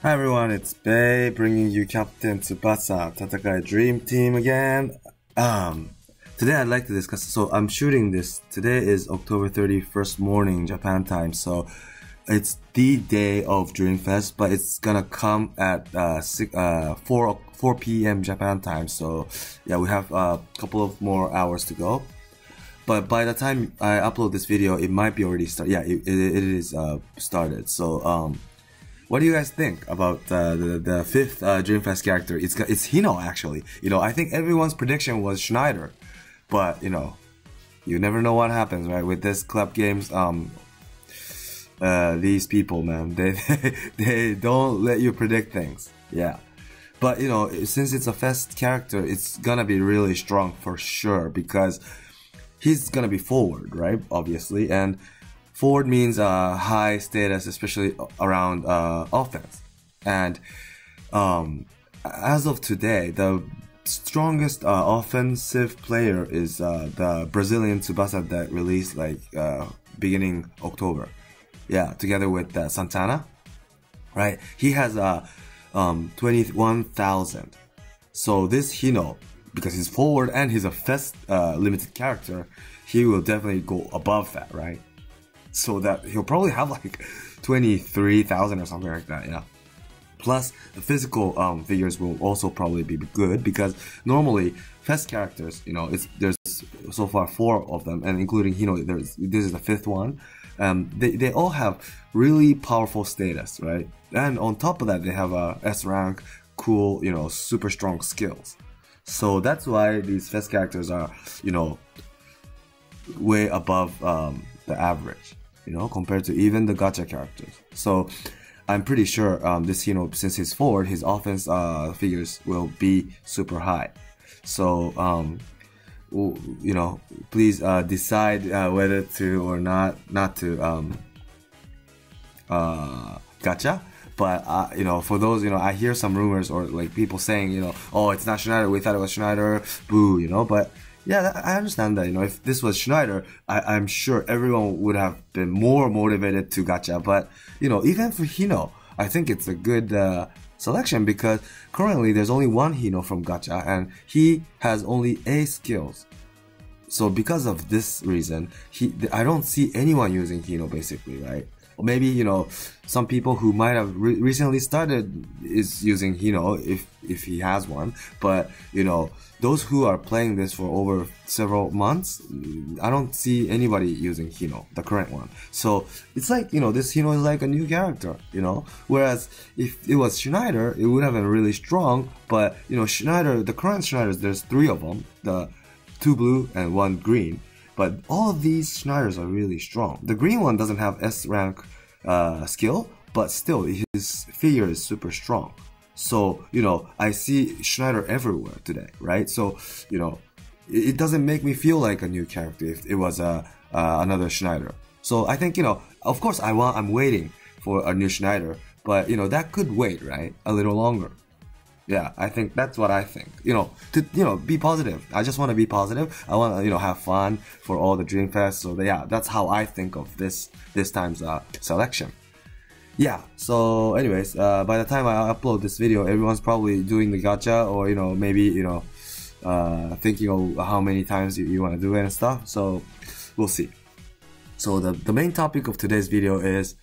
Hi everyone, it's Bay bringing you Captain Tsubasa Tatakae Dreamteam again. Today I'd like to discuss, so I'm shooting this, today is October 31st morning Japan time, so it's the day of Dreamfest, but it's gonna come at 4 p.m. Japan time, so yeah, we have a couple of more hours to go. But by the time I upload this video, it might be already started. Yeah, it is started. So what do you guys think about the fifth Dreamfest character? It's Hino actually. You know, I think everyone's prediction was Schneider, but you know, you never know what happens, right? With this club games, these people, man, they don't let you predict things. Yeah, but you know, since it's a fest character, it's gonna be really strong for sure because he's gonna be forward, right? Obviously, and forward means high status, especially around offense. And as of today, the strongest offensive player is the Brazilian Tsubasa that released like beginning October. Yeah, together with Santana, right? He has 21,000. So this Hino, because he's forward and he's a fest limited character, he will definitely go above that, right? So that he'll probably have like 23,000 or something like that, yeah. Plus, the physical figures will also probably be good because normally fest characters, you know, there's so far 4 of them, and including Hino, this is the 5th one. They all have really powerful status, right? And on top of that, they have a S rank, cool, you know, super strong skills. So that's why these fest characters are, you know, way above the average, you know, compared to even the gacha characters. So I'm pretty sure this Hino, since he's forward, his offense figures will be super high. So you know, please decide whether to or not to gacha. But you know, for those, you know, I hear some rumors or like people saying, you know, oh, it's not Schneider, we thought it was Schneider, boo, you know. But yeah, I understand that, you know, if this was Schneider, I'm sure everyone would have been more motivated to gacha. But you know, even for Hino, I think it's a good selection because currently there's only one Hino from gacha and he has only A skills. So because of this reason, I don't see anyone using Hino basically, right? Or maybe, you know, some people who might have recently started is using Hino if he has one. But, you know, those who are playing this for over several months, I don't see anybody using Hino, the current one. So it's like, you know, this Hino is like a new character, you know. Whereas if it was Schneider, it would have been really strong. But, you know, Schneider, the current Schneiders, there's 3 of them, the 2 blue and 1 green. But all these Schneiders are really strong. The green one doesn't have S rank skill, but still his figure is super strong. So, you know, I see Schneider everywhere today, right? So, you know, it doesn't make me feel like a new character if it was another Schneider. So I think, you know, of course I'm waiting for a new Schneider, but you know, that could wait, right? A little longer. Yeah, I think that's what I think. You know, to be positive. I just want to be positive. I want to, you know, have fun for all the Dreamfest. So yeah, that's how I think of this time's selection. Yeah. So, anyways, by the time I upload this video, everyone's probably doing the gacha, or you know, maybe you know, thinking of how many times you want to do it and stuff. So we'll see. So the main topic of today's video is,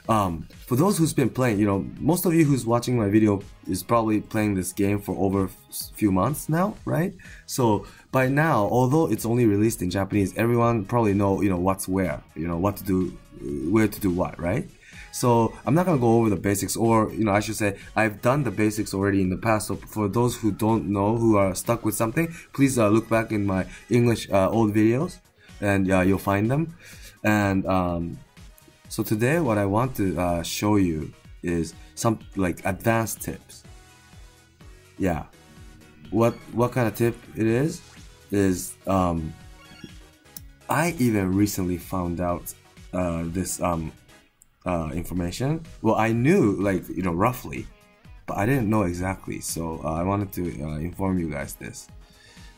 for those who's been playing, you know, most of you who's watching my video is probably playing this game for over a few months now, right? So by now, although it's only released in Japanese, everyone probably know, you know, what's where, you know, what to do, where to do what, right? So I'm not gonna go over the basics, or you know, I should say I've done the basics already in the past. So for those who don't know, who are stuck with something, please look back in my English old videos, and you'll find them. And so today, what I want to show you is some like advanced tips. Yeah, what kind of tip it is I even recently found out this information. Well, I knew, like, you know, roughly, but I didn't know exactly. So I wanted to inform you guys this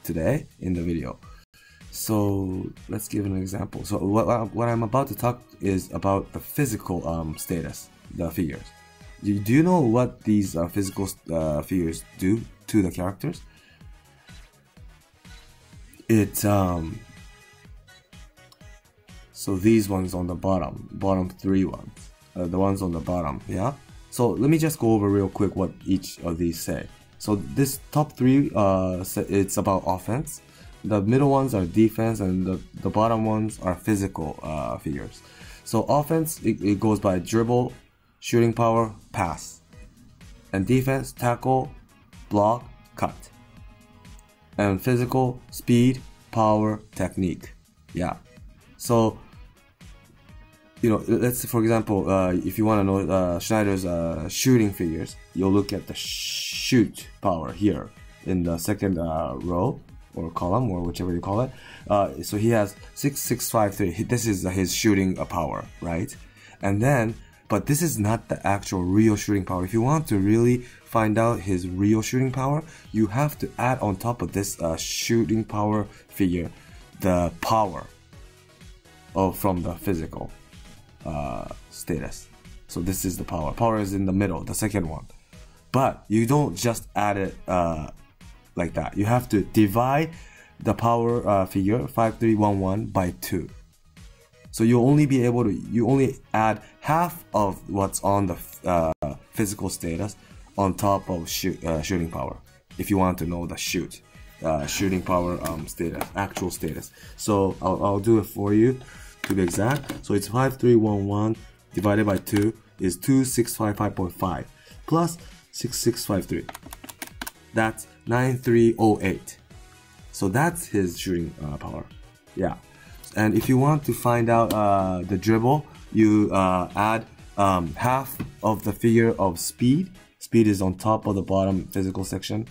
today in the video. So let's give an example. So what I'm about to talk is about the physical status, the figures. Do you know what these physical figures do to the characters? So these ones on the bottom 3 ones, the ones on the bottom, yeah? So let me just go over real quick what each of these say. So this top 3, it's about offense. The middle ones are defense, and the bottom ones are physical figures. So offense, it goes by dribble, shooting power, pass. And defense, tackle, block, cut. And physical, speed, power, technique. Yeah. So, let's say, for example, if you want to know Schneider's shooting figures, you'll look at the shoot power here in the second row or column, or whichever you call it. So he has 6653. This is his shooting power, right? And then, but this is not the actual real shooting power. If you want to really find out his real shooting power, you have to add on top of this shooting power figure the power from the physical status. So this is the power. Power is in the middle, the second one. But you don't just add it like that. You have to divide the power figure 5311 by 2. So you only add half of what's on the physical status on top of shooting power, if you want to know the shooting power status, actual status. So I'll do it for you to be exact. So it's 5311 divided by 2 is 2655.5 plus 6653. That's 9308. So that's his shooting power. Yeah. And if you want to find out the dribble, you add half of the figure of speed. Speed is on top of the bottom physical section.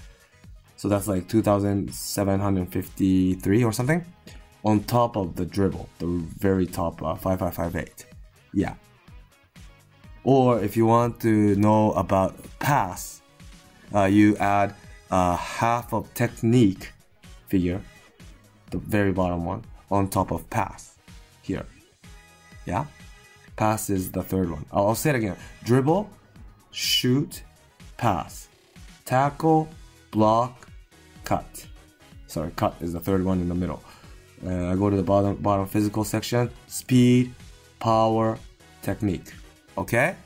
So that's like 2753 or something. On top of the dribble, the very top 5558. Yeah. Or if you want to know about pass, you add half of technique figure, the very bottom one, on top of pass here. Yeah? Pass is the third one. I'll say it again. Dribble, shoot, pass. Tackle, block, cut. Sorry, cut is the third one in the middle. I go to the bottom physical section. Speed, power, technique. Okay?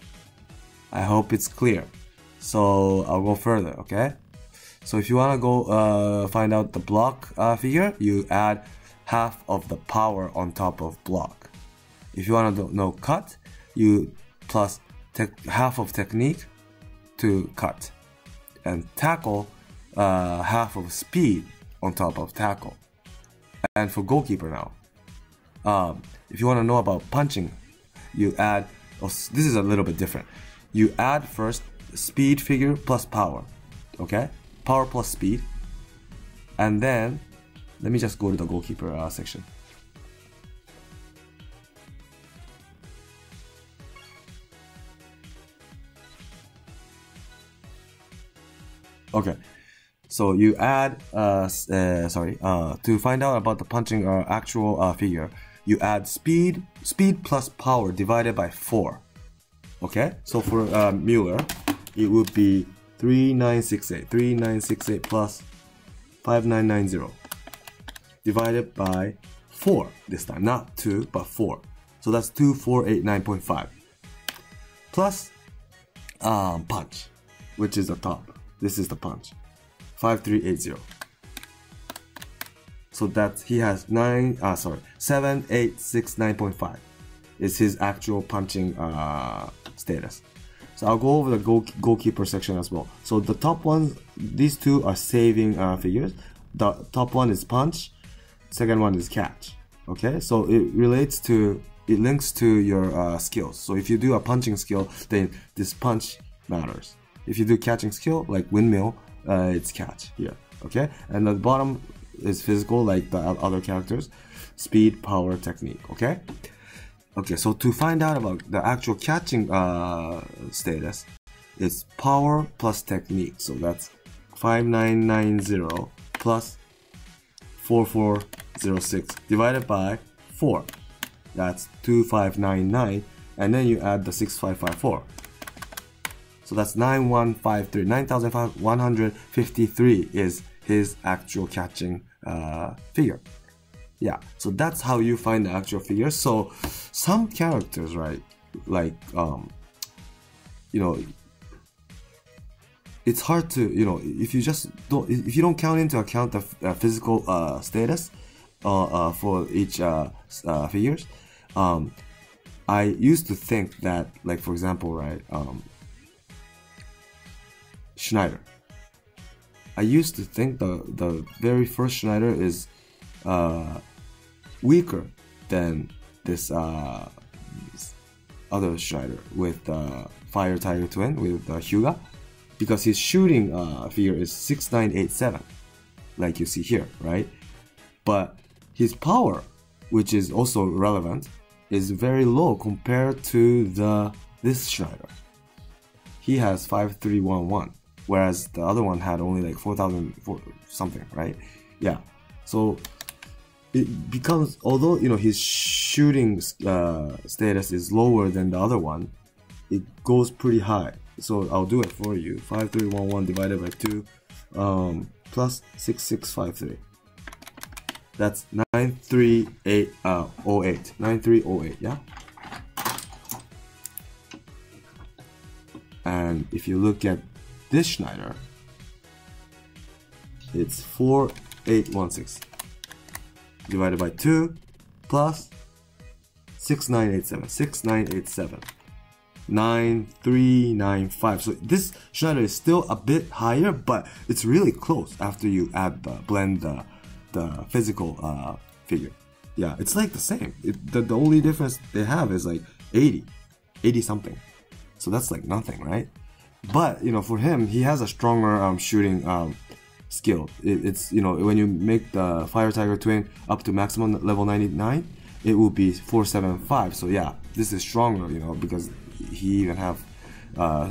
I hope it's clear. So I'll go further, okay? So if you want to go find out the block figure, you add half of the power on top of block. If you want to know cut, you plus half of technique to cut. And tackle, half of speed on top of tackle. And for goalkeeper now, if you want to know about punching, you add, this is a little bit different. You add first speed figure plus power, okay? Power plus speed. And then, let me just go to the goalkeeper section. Okay, so you add, to find out about the punching actual figure, you add speed plus power divided by 4. Okay, so for Mueller, it would be 3968 plus 5990 divided by 4 this time, not 2 but 4. So that's 2489.5 plus punch, which is the top. This is the punch, 5380. So that he has 7869.5 is his actual punching status. So I'll go over the goalkeeper section as well. So the top ones, these two are saving figures. The top one is punch, second one is catch. Okay, so it links to your skills. So if you do a punching skill, then this punch matters. If you do catching skill, like windmill, it's catch here. Okay, and the bottom is physical, like the other characters, speed, power, technique. Okay. Okay, so to find out about the actual catching status, it's power plus technique. So that's 5990 plus 4406 divided by 4. That's 2599, and then you add the 6554. So that's 9153. 9153 is his actual catching figure. Yeah, so that's how you find the actual figure. So some characters, right, like it's hard to, if you don't count into account the physical status for each figures. I used to think that, like, for example, right, Schneider. I used to think the very first Schneider is weaker than this other Schneider with Fire Tiger Twin with Hyuga, because his shooting figure is 6987, like you see here, right? But his power, which is also relevant, is very low compared to this Schneider. He has 5311, whereas the other one had only like 4000 something, right? Yeah, so it becomes, although his shooting status is lower than the other one, it goes pretty high. So I'll do it for you. 5311 divided by 2 plus 6653. That's 9308. 9308, yeah? And if you look at this Schneider, it's 4816 divided by 2 plus 6987. 6987. 9395. So this Schneider is still a bit higher, but it's really close after you blend the physical figure. Yeah, it's like the same. The only difference they have is like 80 something. So that's like nothing, right? But for him, he has a stronger shooting skill. It's when you make the Fire Tiger Twin up to maximum level 99, it will be 475. So yeah, this is stronger, because he even have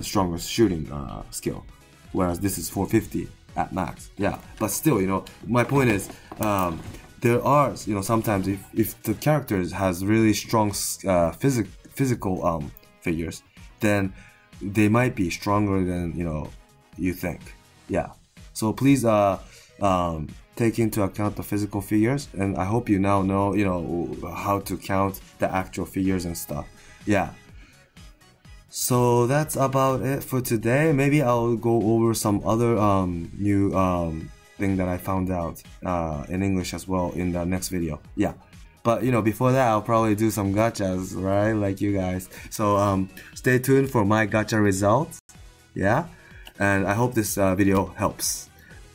stronger shooting skill, whereas this is 450 at max. Yeah, but still, my point is, there are, sometimes if the character has really strong physical figures, then they might be stronger than you think. Yeah, so please take into account the physical figures, and I hope you now know how to count the actual figures and stuff. Yeah. So that's about it for today. Maybe I'll go over some other new thing that I found out in English as well in the next video. Yeah, but before that, I'll probably do some gachas, right, like you guys. So stay tuned for my gacha results. Yeah, and I hope this video helps.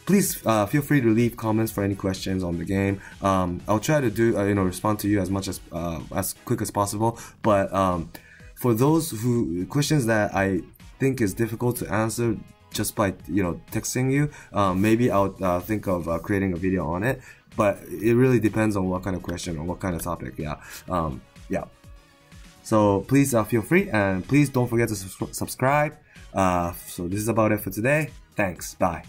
Please feel free to leave comments for any questions on the game. I'll try to do respond to you as much as quick as possible, but for those questions that I think is difficult to answer just by texting you, maybe I'll think of creating a video on it. But it really depends on what kind of question or what kind of topic. Yeah, yeah. So please feel free, and please don't forget to subscribe. So this is about it for today. Thanks. Bye.